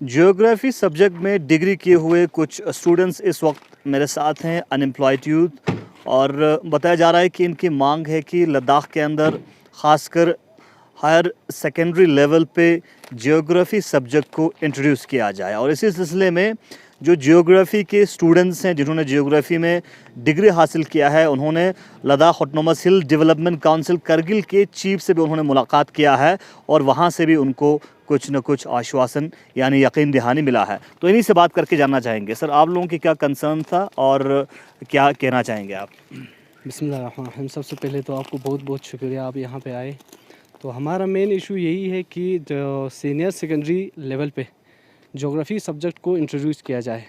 Geography subject में degree किए हुए कुछ स्टूडेंट्स इस वक्त मेरे साथ हैं, अनएम्प्लॉयड यूथ, और बताया जा रहा है कि इनकी मांग है कि लद्दाख के अंदर ख़ासकर हायर सेकेंडरी लेवल पे जियोग्राफी सब्जेक्ट को इंट्रोड्यूस किया जाए। और इसी सिलसिले में जो जियोग्राफी के स्टूडेंट्स हैं जिन्होंने जियोग्राफी में डिग्री हासिल किया है, उन्होंने लद्दाख ऑटोनोमस हिल डेवलपमेंट काउंसिल करगिल के चीफ से भी उन्होंने मुलाकात किया है और वहाँ से भी उनको कुछ न कुछ आश्वासन यानी यकीन दहानी मिला है। तो इन्हीं से बात करके जानना चाहेंगे। सर, आप लोगों की क्या कंसर्न था और क्या कहना चाहेंगे आप? बिस्मिल्लाहिर्रहमानिर्रहीम। सबसे पहले तो आपको बहुत बहुत शुक्रिया, आप यहाँ पे आए। तो हमारा मेन इशू यही है कि जो सीनियर सेकेंडरी लेवल पे ज्योग्राफी सब्जेक्ट को इंट्रोड्यूस किया जाए।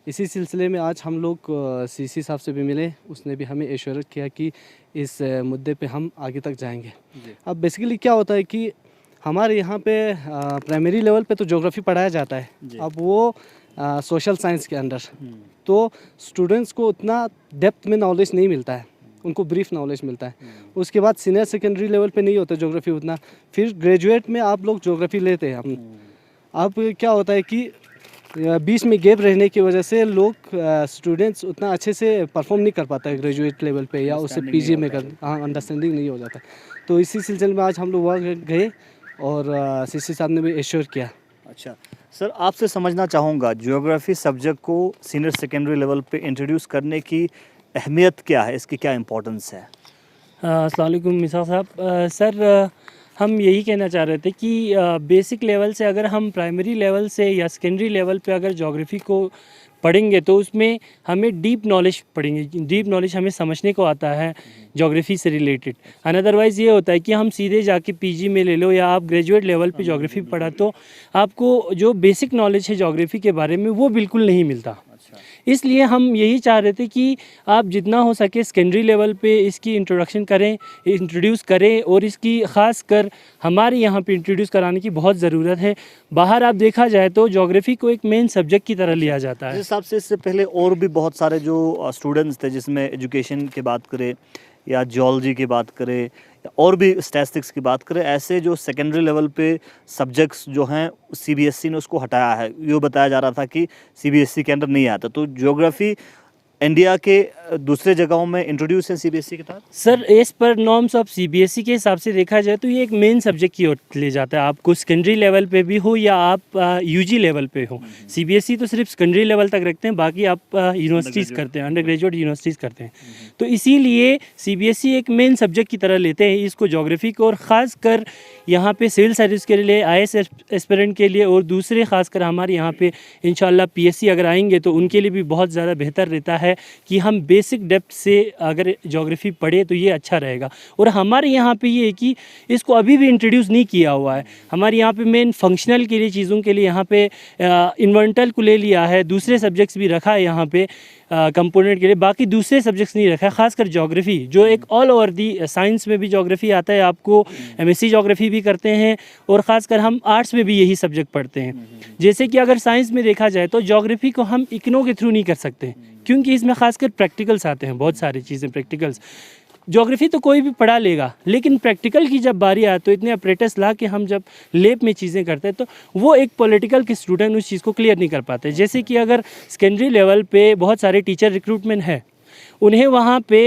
इसी सिलसिले में आज हम लोग सीसी साहब से भी मिले, उसने भी हमें एश्योरेट किया कि इस मुद्दे पे हम आगे तक जाएंगे। अब बेसिकली क्या होता है कि हमारे यहाँ पे प्राइमरी लेवल पे तो ज्योग्राफी पढ़ाया जाता है, अब वो सोशल साइंस के अंडर, तो स्टूडेंट्स को उतना डेप्थ में नॉलेज नहीं मिलता है, उनको ब्रीफ नॉलेज मिलता है। उसके बाद सीनियर सेकेंडरी लेवल पे नहीं होता ज्योग्राफी उतना, फिर ग्रेजुएट में आप लोग ज्योग्राफी लेते हैं हम। अब क्या होता है कि बीच में गैप रहने की वजह से लोग स्टूडेंट्स उतना अच्छे से परफॉर्म नहीं कर पाता है ग्रेजुएट लेवल पे, या उससे पीजी में कर अंडरस्टैंडिंग नहीं हो जाता। तो इसी सिलसिले में आज हम लोग वहाँ गए और सीसी साहब ने भी एश्योर किया। अच्छा सर, आपसे समझना चाहूँगा ज्योग्राफी सब्जेक्ट को सीनियर सेकेंडरी लेवल पे इंट्रोड्यूस करने की अहमियत क्या है, इसकी क्या इम्पोर्टेंस है? अस्सलाम वालेकुम मिसा साहब। सर, हम यही कहना चाह रहे थे कि बेसिक लेवल से अगर हम प्राइमरी लेवल से या सेकेंडरी लेवल पे अगर ज्योग्राफी को पढ़ेंगे तो उसमें हमें डीप नॉलेज पढ़ेंगे, डीप नॉलेज हमें समझने को आता है ज्योग्राफी से रिलेटेड। अदरवाइज़ ये होता है कि हम सीधे जाके पीजी में ले लो या आप ग्रेजुएट लेवल पे ज्योग्राफी पढ़ा तो आपको जो बेसिक नॉलेज है ज्योग्राफी के बारे में वो बिल्कुल नहीं मिलता। इसलिए हम यही चाह रहे थे कि आप जितना हो सके सेकेंडरी लेवल पे इसकी इंट्रोड्यूस करें और इसकी ख़ास कर हमारे यहाँ पे इंट्रोड्यूस कराने की बहुत ज़रूरत है। बाहर आप देखा जाए तो ज्योग्राफी को एक मेन सब्जेक्ट की तरह लिया जाता है। इस हिसाब से इससे पहले और भी बहुत सारे जो स्टूडेंट्स थे, जिसमें एजुकेशन की बात करें या जियोलॉजी की बात करें और भी स्टैटिस्टिक्स की बात करें, ऐसे जो सेकेंडरी लेवल पे सब्जेक्ट्स जो हैं सीबीएसई ने उसको हटाया है। ये बताया जा रहा था कि सीबीएसई के अंदर नहीं आता, तो ज्योग्राफी इंडिया के दूसरे जगहों में इंट्रोड्यूस है सीबीएसई के तहत। Sir, as per norms of CBSE के हिसाब से देखा जाए तो ये एक मेन सब्जेक्ट की ओर ले जाता है, आपको सेकेंडरी लेवल पे भी हो या आप यूजी लेवल पे हो। सीबीएसई तो सिर्फ सेकेंडरी लेवल तक रखते हैं, बाकी आप यूनिवर्सिटीज़ करते हैं, अंडर ग्रेजुएट यूनिवर्सिटीज़ करते हैं। तो इसीलिए सीबीएसई एक मेन सब्जेक्ट की तरह लेते हैं इसको ज्योग्राफी को, और ख़ास कर यहाँ पे सिविल सर्विस के लिए, आईएएस एस्पिरेंट के लिए और दूसरे ख़ासकर हमारे यहाँ पे इंशाल्लाह पीएससी अगर आएंगे तो उनके लिए भी बहुत ज़्यादा बेहतर रहता है कि हम बेसिक डेप्थ से अगर ज्योग्राफी पढ़े तो ये अच्छा रहेगा। और हमारे यहाँ पे ये है कि इसको अभी भी इंट्रोड्यूस नहीं किया हुआ है। हमारे यहाँ पे मेन फंक्शनल के लिए चीज़ों के लिए यहाँ पे इन्वेंटल को ले लिया है, दूसरे सब्जेक्ट्स भी रखा है यहाँ पे कंपोनेंट के लिए, बाकी दूसरे सब्जेक्ट्स नहीं रखा है। खासकर ज्योग्राफी जो एक ऑल ओवर दी साइंस में भी ज्योग्राफी आता है, आपको एमएससी ज्योग्राफी भी करते हैं और ख़ासकर हम आर्ट्स में भी यही सब्जेक्ट पढ़ते हैं। जैसे कि अगर साइंस में देखा जाए तो ज्योग्राफी को हम इग्नो के थ्रू नहीं कर सकते, क्योंकि इसमें खासकर प्रैक्टिकल्स आते हैं, बहुत सारी चीज़ें प्रैक्टिकल्स। ज्योग्राफी तो कोई भी पढ़ा लेगा, लेकिन प्रैक्टिकल की जब बारी आए तो इतने अपरेटस ला के हम जब लैब में चीज़ें करते हैं तो वो एक पॉलिटिकल के स्टूडेंट उस चीज़ को क्लियर नहीं कर पाते। जैसे कि अगर सेकेंडरी लेवल पे बहुत सारे टीचर रिक्रूटमेंट है, उन्हें वहाँ पे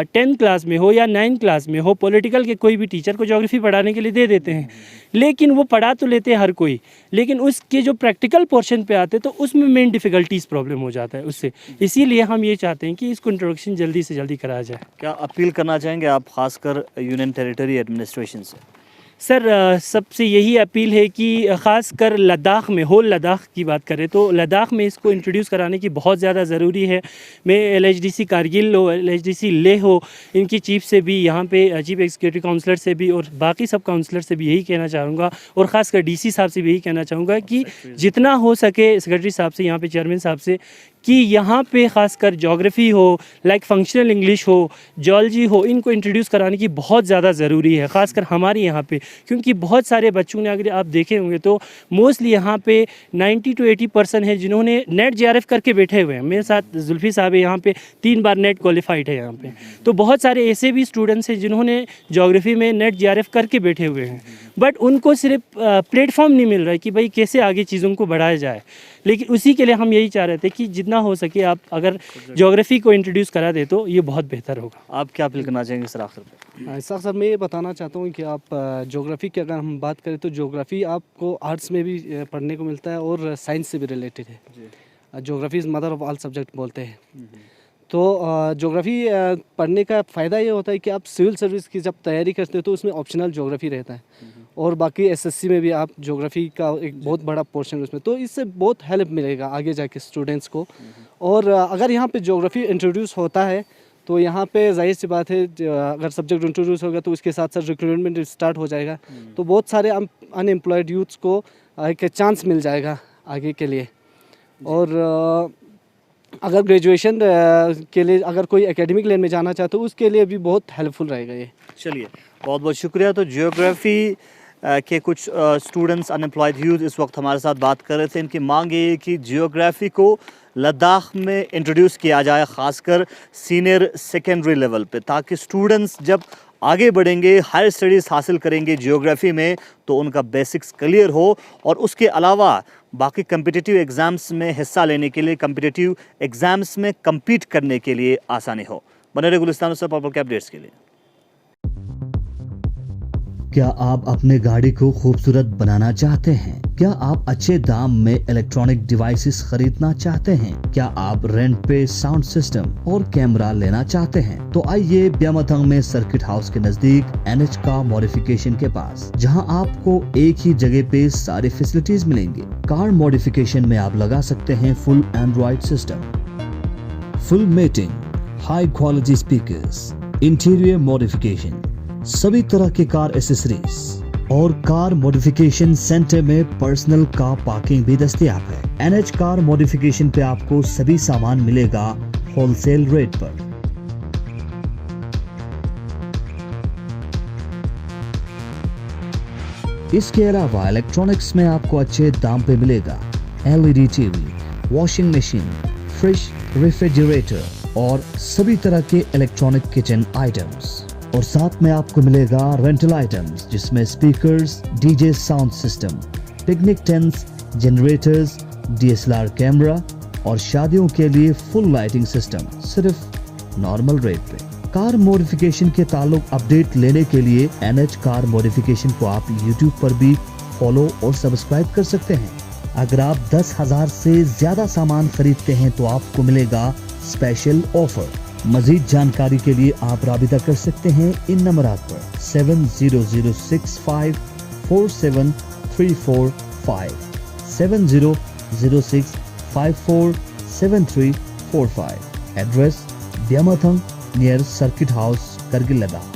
10th क्लास में हो या 9th क्लास में हो, पॉलिटिकल के कोई भी टीचर को ज्योग्राफी पढ़ाने के लिए दे देते हैं, लेकिन वो पढ़ा तो लेते हैं हर कोई, लेकिन उसके जो प्रैक्टिकल पोर्शन पे आते तो उसमें मेन डिफ़िकल्टीज़ प्रॉब्लम हो जाता है उससे। इसीलिए हम ये चाहते हैं कि इसको इंट्रोडक्शन जल्दी से जल्दी कराया जाए। क्या अपील करना चाहेंगे आप खासकर यूनियन टेरिटरी एडमिनिस्ट्रेशन से? सर, सबसे यही अपील है कि ख़ास कर लद्दाख में, होल लद्दाख की बात करें तो लद्दाख में इसको इंट्रोड्यूस कराने की बहुत ज़्यादा ज़रूरी है। मैं एलएचडीसी कारगिल हो, एलएचडीसी लेह हो, इनकी चीफ से भी, यहाँ पे चीफ एग्जीक्यूटिव काउंसलर से भी और बाकी सब काउंसलर से भी यही कहना चाहूँगा, और ख़ासकर डीसी साहब से भी यही कहना चाहूँगा कि जितना हो सके सेक्रेटरी साहब से, यहाँ पे चेयरमैन साहब से, कि यहाँ पे ख़ासकर जोग्राफ़ी हो, लाइक फंक्शनल इंग्लिश हो, जियोलॉजी हो, इनको इंट्रोड्यूस कराने की बहुत ज़्यादा ज़रूरी है, ख़ासकर हमारे यहाँ पे। क्योंकि बहुत सारे बच्चों ने, अगर आप देखे होंगे तो मोस्टली यहाँ पे 90 to 80% है जिन्होंने नेट JRF करके बैठे हुए हैं। मेरे साथ जुल्फ़ी साहब है, यहाँ पे 3 बार नेट क्वालिफाइड है यहाँ पे। तो बहुत सारे ऐसे भी स्टूडेंट्स हैं जिन्होंने जोग्राफ़ी में नेट JRF करके बैठे हुए हैं, बट उनको सिर्फ प्लेटफॉर्म नहीं मिल रहा है कि भाई कैसे आगे चीज़ों को बढ़ाया जाए। लेकिन उसी के लिए हम यही चाह रहे थे कि जितना हो सके आप अगर ज्योग्राफी को इंट्रोड्यूस करा दे तो ये बहुत बेहतर होगा। आप क्या अपील करना चाहेंगे सर आखिर पे? इसका सर मैं ये बताना चाहता हूँ कि आप ज्योग्राफी की अगर हम बात करें तो ज्योग्राफी आपको आर्ट्स में भी पढ़ने को मिलता है और साइंस से भी रिलेटेड है। Geography is mother of all subject बोलते हैं। तो ज्योग्राफी पढ़ने का फ़ायदा ये होता है कि आप सिविल सर्विस की जब तैयारी करते हो तो उसमें ऑप्शनल ज्योग्राफी रहता है और बाकी एसएससी में भी आप ज्योग्राफी का एक बहुत बड़ा पोर्शन है उसमें, तो इससे बहुत हेल्प मिलेगा आगे जाके स्टूडेंट्स को। और अगर यहाँ पे ज्योग्राफी इंट्रोड्यूस होता है तो यहाँ पे जाहिर सी बात है अगर सब्जेक्ट इंट्रोड्यूस होगा तो उसके साथ साथ रिक्रूटमेंट स्टार्ट हो जाएगा, तो बहुत सारे अनएम्प्लॉयड यूथ्स को एक चांस मिल जाएगा आगे के लिए। और अगर ग्रेजुएशन के लिए अगर कोई एकेडमिक लाइन में जाना चाहते हो उसके लिए भी बहुत हेल्पफुल रहेगा ये। चलिए, बहुत बहुत शुक्रिया। तो जियोग्राफी के कुछ स्टूडेंट्स, अनएम्प्लॉयड यूथ इस वक्त हमारे साथ बात कर रहे थे। इनकी मांग ये है कि जियोग्राफी को लद्दाख में इंट्रोड्यूस किया जाए, ख़ासकर सीनियर सेकेंडरी लेवल पे, ताकि स्टूडेंट्स जब आगे बढ़ेंगे, हायर स्टडीज़ हासिल करेंगे जियोग्राफी में, तो उनका बेसिक्स क्लियर हो और उसके अलावा बाकी कम्पिटिटिव एग्ज़ाम्स में हिस्सा लेने के लिए, कम्पिटिटिव एग्ज़ाम्स में कम्पीट करने के लिए आसानी हो। बने रहे गुलिस्तान से पर्पल के अपडेट्स के लिए। क्या आप अपने गाड़ी को खूबसूरत बनाना चाहते हैं? क्या आप अच्छे दाम में इलेक्ट्रॉनिक डिवाइसेस खरीदना चाहते हैं? क्या आप रेंट पे साउंड सिस्टम और कैमरा लेना चाहते हैं? तो आइए ब्यामथंग में सर्किट हाउस के नजदीक NH कार मॉडिफिकेशन के पास, जहां आपको एक ही जगह पे सारी फैसिलिटीज मिलेंगे। कार मॉडिफिकेशन में आप लगा सकते हैं full Android system, full mating, high quality speakers, interior modification, सभी तरह के कार एसेसरीज और कार मॉडिफिकेशन सेंटर में पर्सनल कार पार्किंग भी दस्तयाब है। NH कार मॉडिफिकेशन पे आपको सभी सामान मिलेगा होलसेल रेट पर। इसके अलावा इलेक्ट्रॉनिक्स में आपको अच्छे दाम पे मिलेगा LED TV, washing machine, fridge, refrigerator और सभी तरह के इलेक्ट्रॉनिक किचन आइटम्स। और साथ में आपको मिलेगा रेंटल आइटम्स जिसमें speakers, DJ sound system, picnic tents, generators, DSLR camera और शादियों के लिए फुल लाइटिंग सिस्टम सिर्फ नॉर्मल रेट पे। कार मॉडिफिकेशन के ताल्लुक अपडेट लेने के लिए NH कार मॉडिफिकेशन को आप YouTube पर भी फॉलो और सब्सक्राइब कर सकते हैं। अगर आप 10,000 से ज्यादा सामान खरीदते हैं तो आपको मिलेगा स्पेशल ऑफर। मजीद जानकारी के लिए आप राबिता कर सकते हैं इन नंबरात पर 7006547345, 7006547345। Address Byamathang near circuit house, Kargil Ladakh.